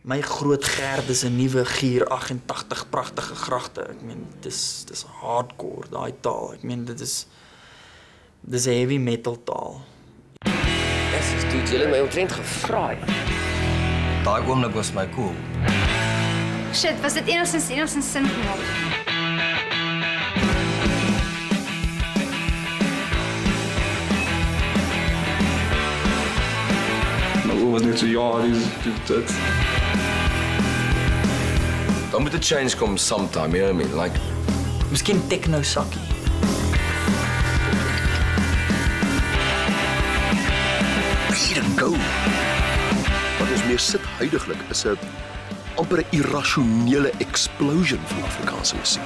My groot gerd is 'n nuwe Gier 88 pragtige gragte. Ek meen, dis hardcore, daai taal. Ek meen, dis 'n heavy metal taal. Yes, dude, jy het my omtrent gevraai. Daai oomblik was my cool. Shit, was dit enigstens sin gemaak? My oor was net so, ja, dit. Dan moet 'n change kom sometime, you know what I mean? Like, Miskien techno sakkie. Here and go. Wat ons meer sit huidiglik is 'n amper 'n irrasionele explosion van Afrikaanse musiek.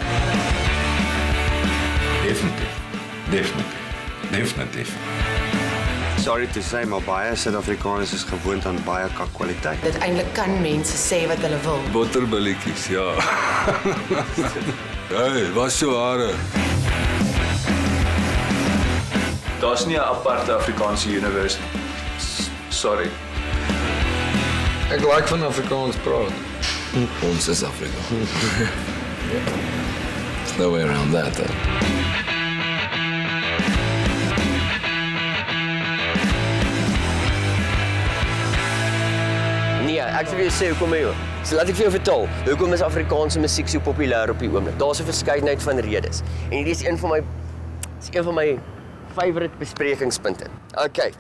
Definitief. Sorry to say, maar baie Suid-Afrikaners is gewoond aan baie kak kwaliteit. Dit eintlik kan mense sê wat hulle wil. botterbilletjies, ja. Hey, was so hare. Daar's nie 'n aparte Afrikaanse universe nie. Sorry. Ek like van Afrikaans praat. Ons is Afrika. There's no way around that, though. Nee, ek sê vir jou sê hoekom jy. So laat ek vir jou vertel, hoekom is Afrikaanse musiek so populêr op die oomblik? Daar's 'n verskeidenheid van redes. En hierdie is een van my favourite besprekingspunte. Okay.